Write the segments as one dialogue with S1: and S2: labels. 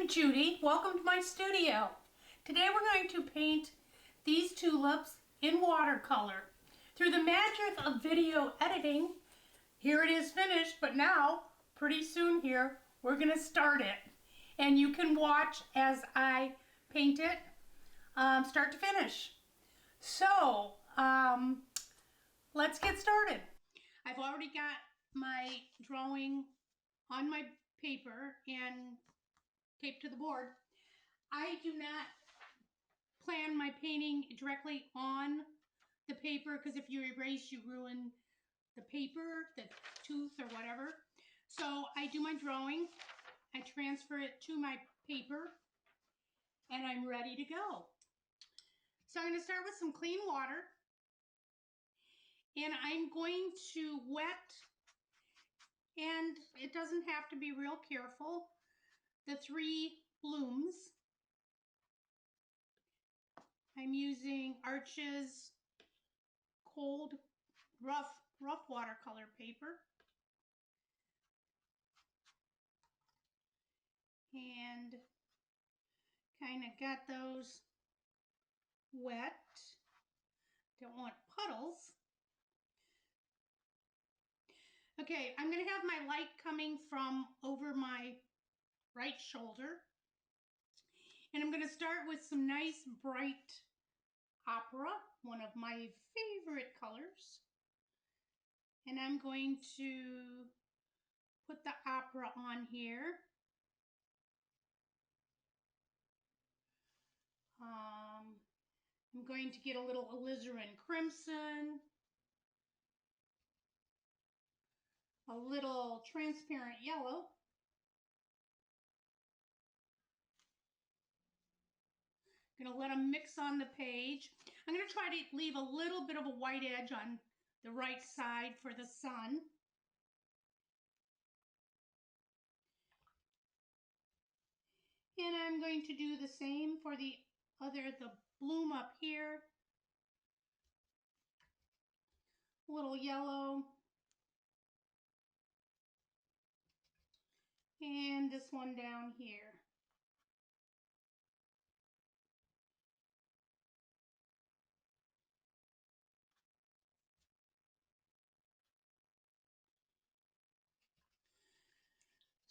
S1: I'm Judy. Welcome to my studio. Today we're going to paint these tulips in watercolor. Through the magic of video editing, here it is finished, but now, pretty soon here, we're going to start it. And you can watch as I paint it start to finish. So, let's get started. I've already got my drawing on my paper and taped to the board. I do not plan my painting directly on the paper because if you erase, you ruin the paper, the tooth or whatever. So I do my drawing, I transfer it to my paper, and I'm ready to go. So I'm going to start with some clean water, and I'm going to wet, and it doesn't have to be real careful, the 3 blooms. I'm using Arches cold rough watercolor paper, and kind of got those wet. Don't want puddles. Okay, I'm going to have my light coming from over my right shoulder, and I'm going to start with some nice bright opera, one of my favorite colors, and I'm going to put the opera on here. I'm going to get a little alizarin crimson, a little transparent yellow, I'm going to let them mix on the page. I'm going to try to leave a little bit of a white edge on the right side for the sun. And I'm going to do the same for the bloom up here. A little yellow. And this one down here.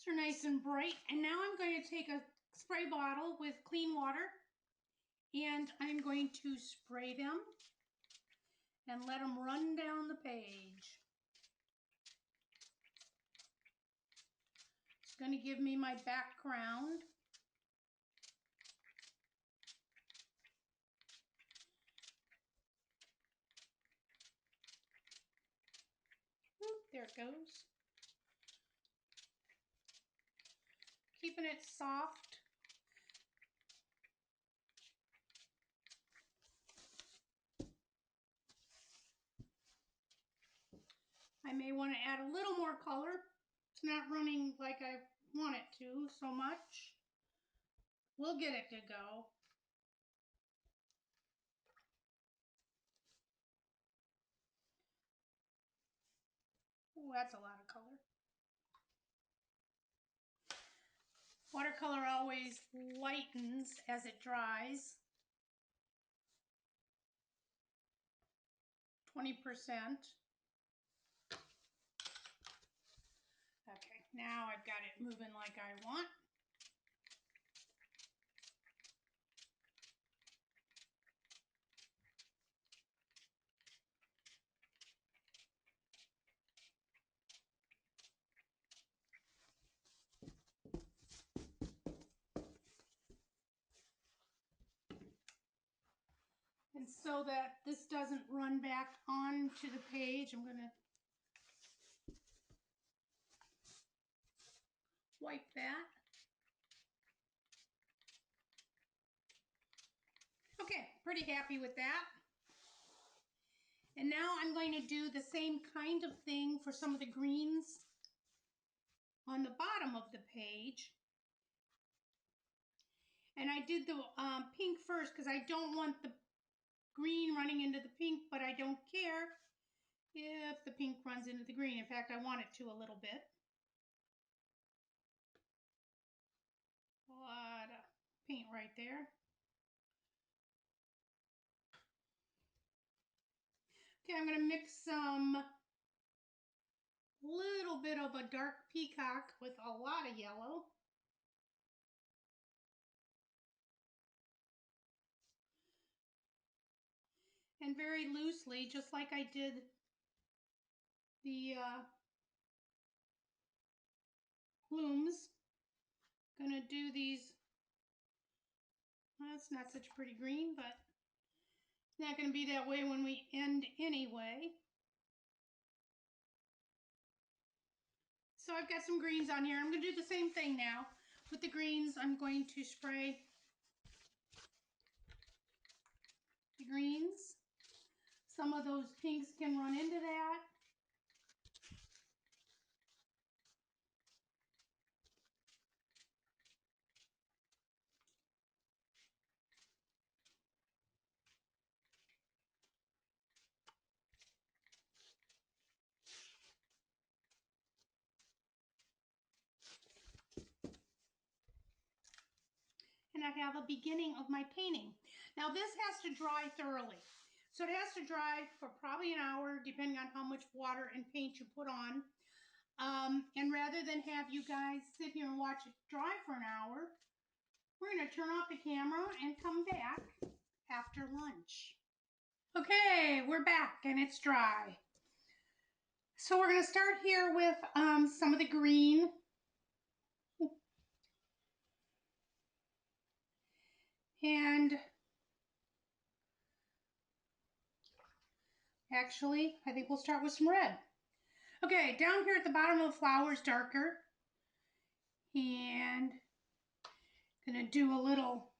S1: These are nice and bright. And now I'm going to take a spray bottle with clean water, and I'm going to spray them and let them run down the page. It's going to give me my background. Oop, there it goes. Keeping it soft. I may want to add a little more color. It's not running like I want it to so much. We'll get it to go. Ooh, that's a lot of color. Watercolor always lightens as it dries. 20%. Okay, now I've got it moving like I want. And so that this doesn't run back onto the page, I'm going to wipe that. Okay, pretty happy with that. And now I'm going to do the same kind of thing for some of the greens on the bottom of the page. And I did the pink first because I don't want the green running into the pink, but I don't care if the pink runs into the green. In fact, I want it to a little bit. paint right there. Okay, I'm going to mix some little bit of a dark peacock with a lot of yellow. And very loosely, just like I did the blooms. Gonna do these, well, it's not such a pretty green, but it's not gonna be that way when we end anyway. So I've got some greens on here. I'm gonna do the same thing now. With the greens, I'm going to spray the greens. Some of those pinks can run into that. And I have a beginning of my painting. Now this has to dry thoroughly. So it has to dry for probably an hour, depending on how much water and paint you put on. And rather than have you guys sit here and watch it dry for an hour, we're going to turn off the camera and come back after lunch. Okay, we're back and it's dry. So we're going to start here with some of the green. And actually, I think we'll start with some red. Okay, down here at the bottom of the flower is darker. And gonna do a little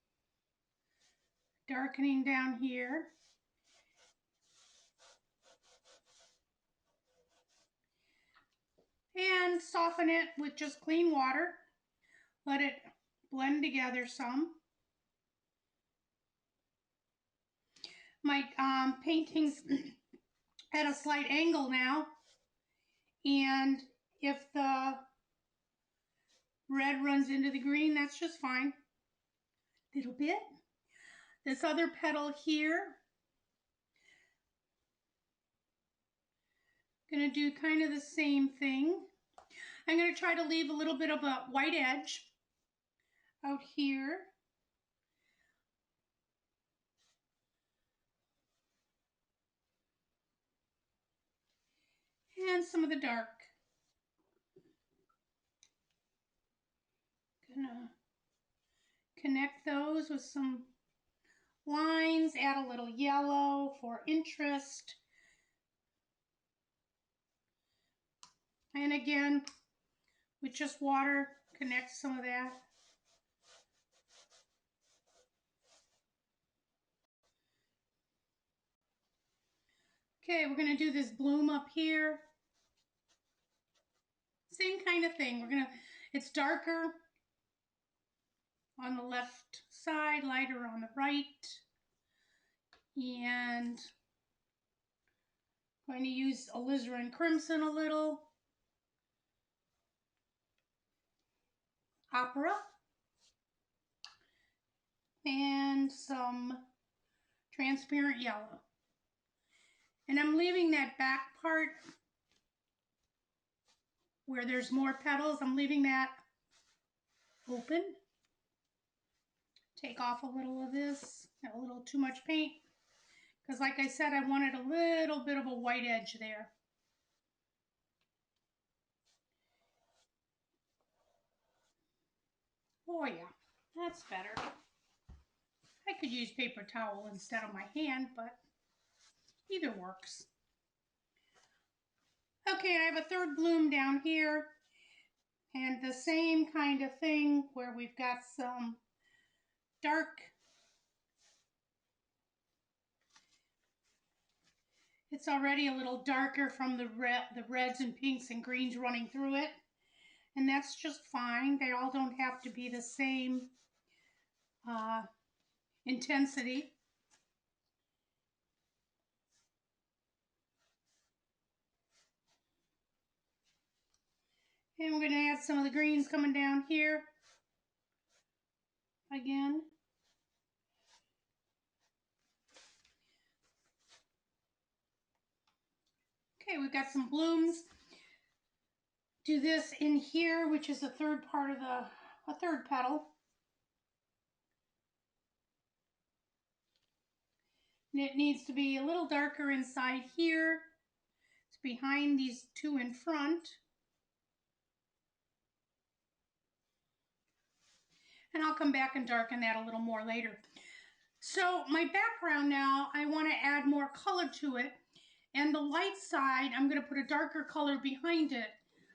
S1: darkening down here. And soften it with just clean water. Let it blend together some. My painting's at a slight angle now. And if the red runs into the green, that's just fine. Little bit. This other petal here, gonna do kind of the same thing. I'm gonna try to leave a little bit of a white edge out here. And some of the dark. Gonna connect those with some lines, add a little yellow for interest. And again, with just water, connect some of that. Okay, we're gonna do this bloom up here. Same kind of thing. It's darker on the left side, lighter on the right. And I'm going to use alizarin crimson a little. Opera. And some transparent yellow. And I'm leaving that back part where there's more petals, I'm leaving that open. Take off a little of this, a little too much paint. Because like I said, I wanted a little bit of a white edge there. Oh yeah, that's better. I could use paper towel instead of my hand, but either works. Okay, I have a third bloom down here. And the same kind of thing where we've got some dark. It's already a little darker from the reds and pinks and greens running through it. And that's just fine. They all don't have to be the same intensity. And we're going to add some of the greens coming down here. again. Okay, we've got some blooms. Do this in here, which is a third part of a third petal. And it needs to be a little darker inside here. It's behind these two in front. And I'll come back and darken that a little more later. So my background now, I want to add more color to it. And the light side, I'm going to put a darker color behind it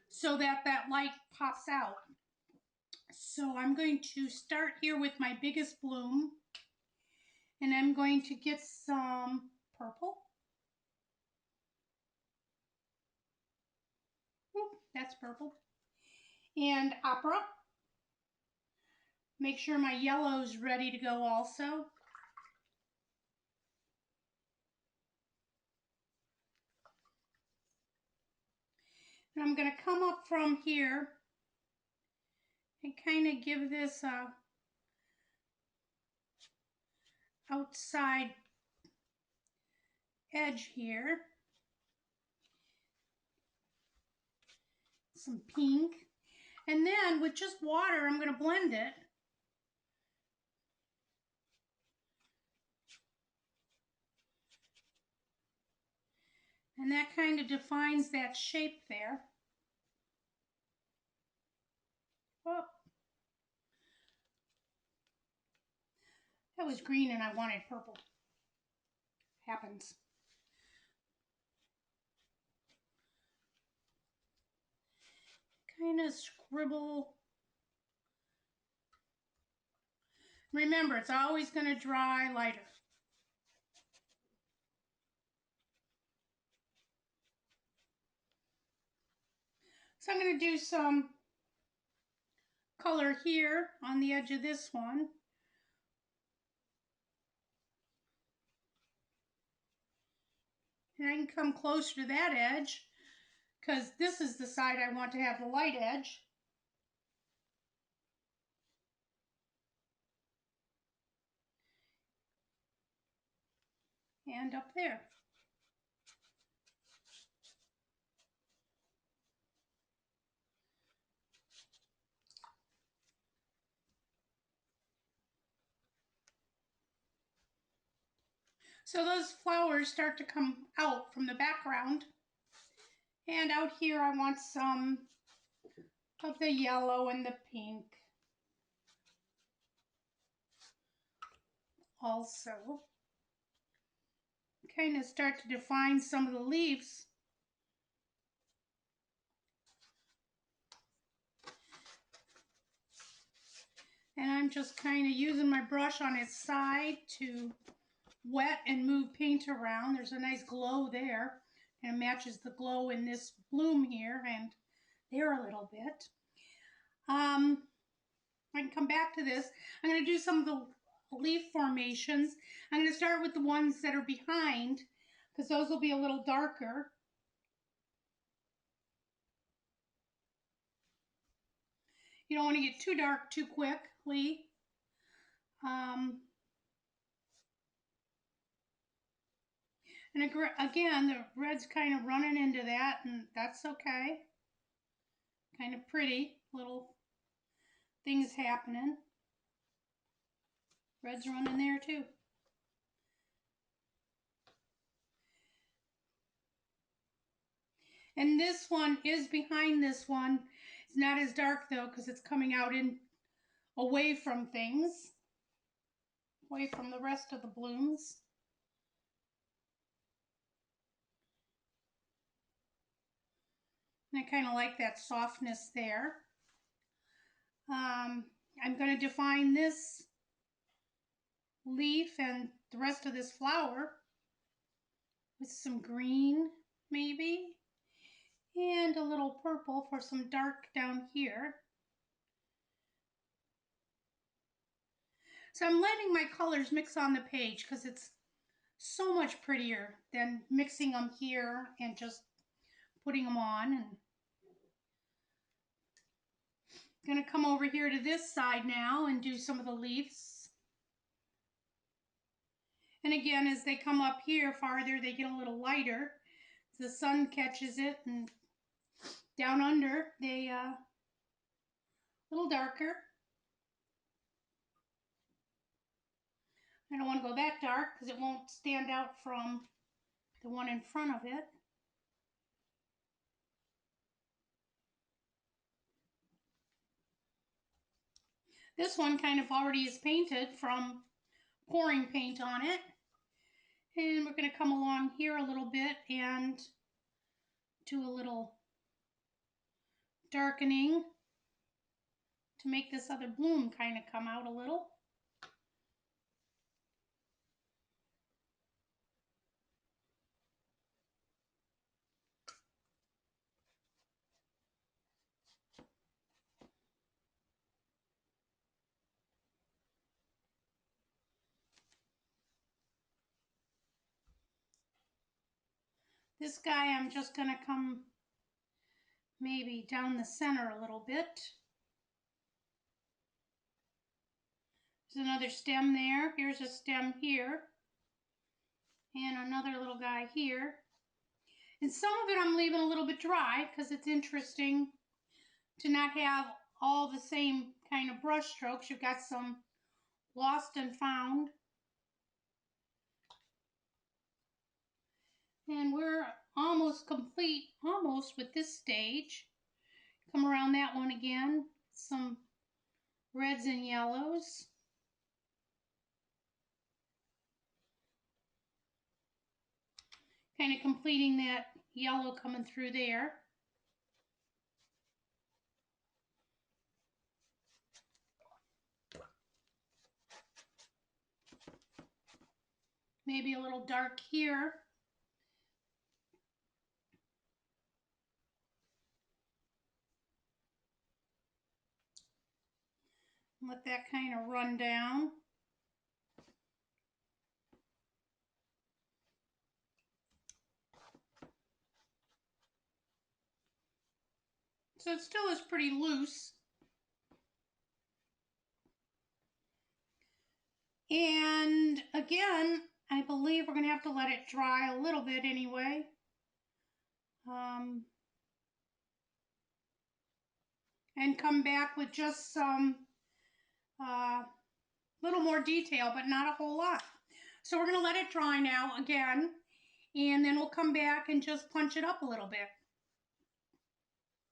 S1: so that that light pops out. So I'm going to start here with my biggest bloom. And I'm going to get some purple. Oop, that's purple. And opera. Make sure my yellow's ready to go also. And I'm going to come up from here and kind of give this a outside edge here. Some pink. And then with just water, I'm going to blend it. And that kind of defines that shape there. Oh, that was green and I wanted purple. Happens. Kind of scribble. Remember, it's always going to dry lighter. So I'm going to do some color here on the edge of this one. And I can come closer to that edge because this is the side I want to have the light edge. And up there. So those flowers start to come out from the background. And out here I want some of the yellow and the pink. Also, kind of start to define some of the leaves. And I'm just kind of using my brush on its side to wet and move paint around. There's a nice glow there, and it matches the glow in this bloom here and there a little bit. I can come back to this. I'm going to do some of the leaf formations. I'm going to start with the ones that are behind because those will be a little darker. You don't want to get too dark too quickly. And again, the red's kind of running into that, and that's okay. Kind of pretty little things happening. Red's running there too. And this one is behind this one. It's not as dark though because it's coming out in away from things, away from the rest of the blooms. And I kind of like that softness there. I'm going to define this leaf and the rest of this flower with some green maybe and a little purple for some dark down here. So I'm letting my colors mix on the page because it's so much prettier than mixing them here and just putting them on. And I'm going to come over over here to this side now and do some of the leaves. And again, as they come up here farther, they get a little lighter. The sun catches it, and down under, they a little darker. I don't want to go that dark because it won't stand out from the one in front of it. This one kind of already is painted from pouring paint on it. And we're going to come along here a little bit and do a little darkening to make this other bloom kind of come out a little. This guy, I'm just going to come maybe down the center a little bit. There's another stem there. Here's a stem here. And another little guy here. And some of it I'm leaving a little bit dry because it's interesting to not have all the same kind of brush strokes. You've got some lost and found. And we're almost complete, almost with this stage. Come around that one again. Some reds and yellows. Kind of completing that yellow coming through there. Maybe a little dark here. Let that kind of run down. So it still is pretty loose. And again, I believe we're going to have to let it dry a little bit anyway. And come back with just some little more detail, but not a whole lot. So we're going to let it dry now again, and then we'll come back and just punch it up a little bit.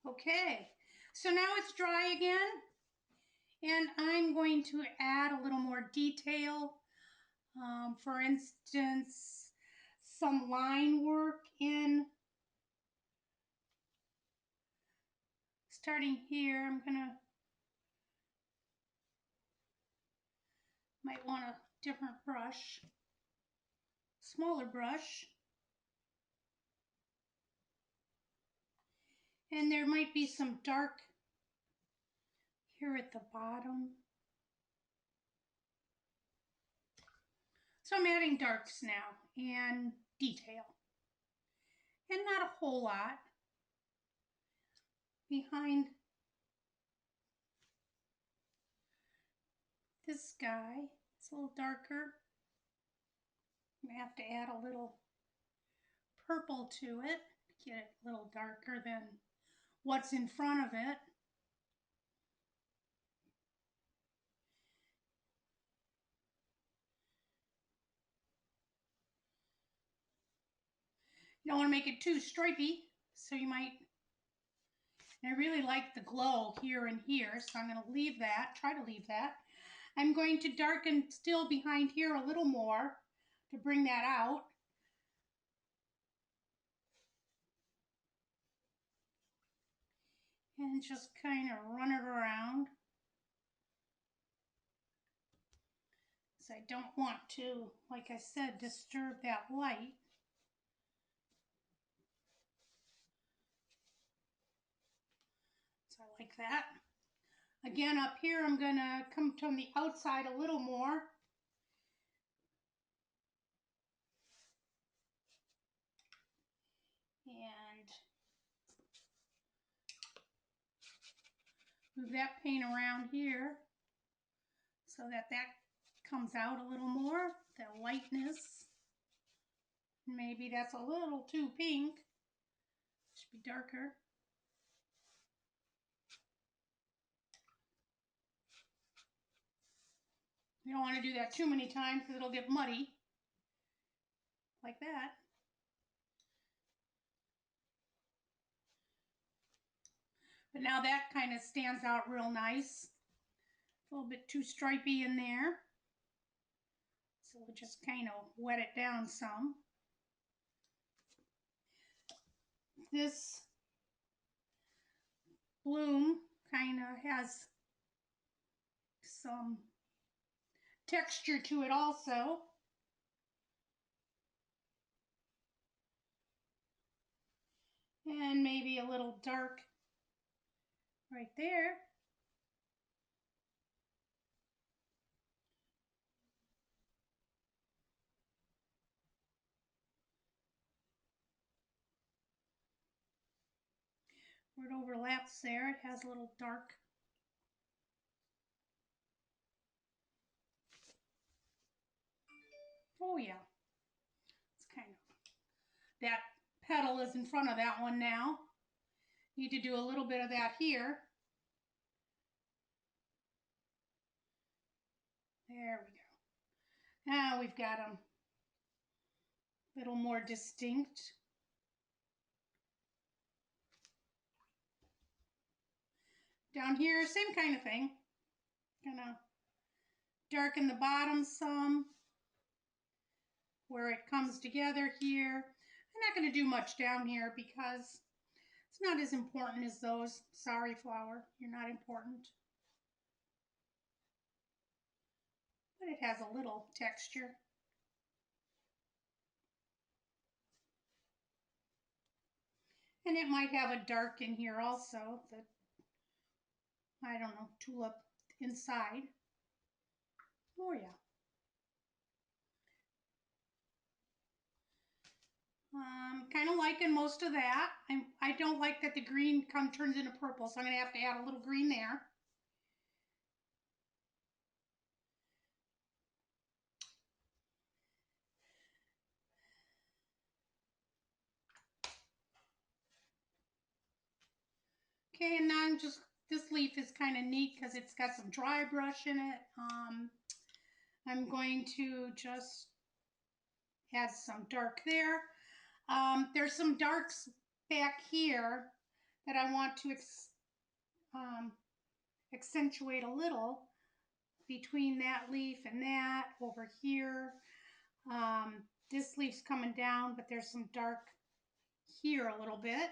S1: Okay, so now it's dry again, and I'm going to add a little more detail. For instance, some line work in. Starting here, I'm gonna, might want a different brush, smaller brush. And there might be some dark here at the bottom. So I'm adding darks now and detail. And not a whole lot behind this guy. It's a little darker. I'm gonna have to add a little purple to it, get it a little darker than what's in front of it. You don't want to make it too stripy, so you might. And I really like the glow here and here, so I'm going to leave that, try to leave that. I'm going to darken still behind here a little more to bring that out. And just kind of run it around. So I don't want to, like I said, disturb that light. So I like that. Again, up here, I'm going to come to the outside a little more. And Move that paint around here so that comes out a little more, that lightness. Maybe that's a little too pink. Should be darker. You don't want to do that too many times because it'll get muddy. Like that. But now that kind of stands out real nice. A little bit too stripey in there. So we'll just kind of wet it down some. This bloom kind of has some texture to it also. And maybe a little dark right there. Where it overlaps there, it has a little dark. Oh yeah, it's kind of, that petal is in front of that one now. Need to do a little bit of that here. There we go. Now we've got them a little more distinct. Down here, same kind of thing. Gonna darken the bottom some where it comes together here. I'm not going to do much down here because it's not as important as those. Sorry, flower, you're not important. But it has a little texture. And it might have a dark in here also, that, I don't know, tulip inside. Oh yeah. Kind of liking most of that. I don't like that the green turns into purple, so I'm going to have to add a little green there. Okay, and now this leaf is kind of neat because it's got some dry brush in it. I'm going to just add some dark there. There's some darks back here that I want to accentuate a little between that leaf and that over here. This leaf's coming down, but there's some dark here a little bit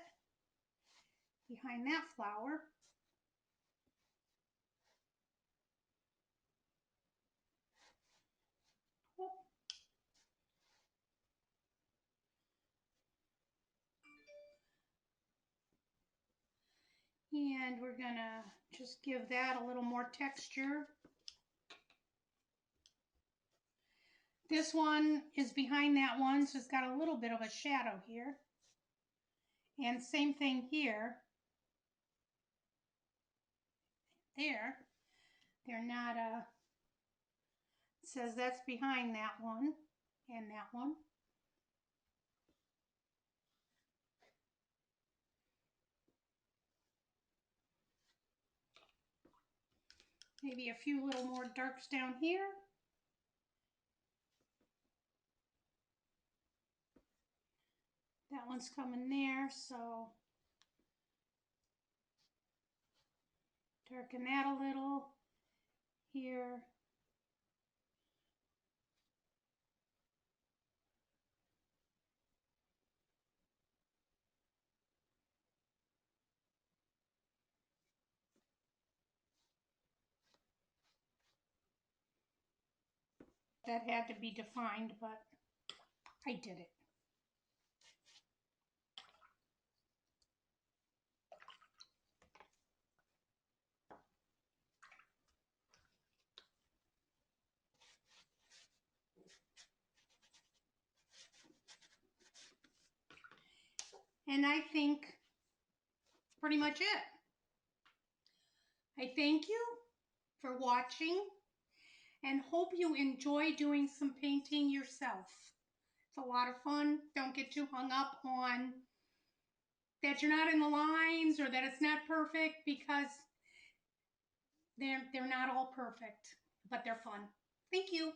S1: behind that flower. Oh. And we're gonna just give that a little more texture. This one is behind that one, so it's got a little bit of a shadow here. And same thing here. There. They're not, it says that's behind that one and that one. Maybe a few little more darks down here. That one's coming there, so darken that a little here. That had to be defined, but I did it. And I think pretty much it. I thank you for watching and hope you enjoy doing some painting yourself. It's a lot of fun. Don't get too hung up on that you're not in the lines or that it's not perfect, because they're not all perfect, but they're fun. Thank you.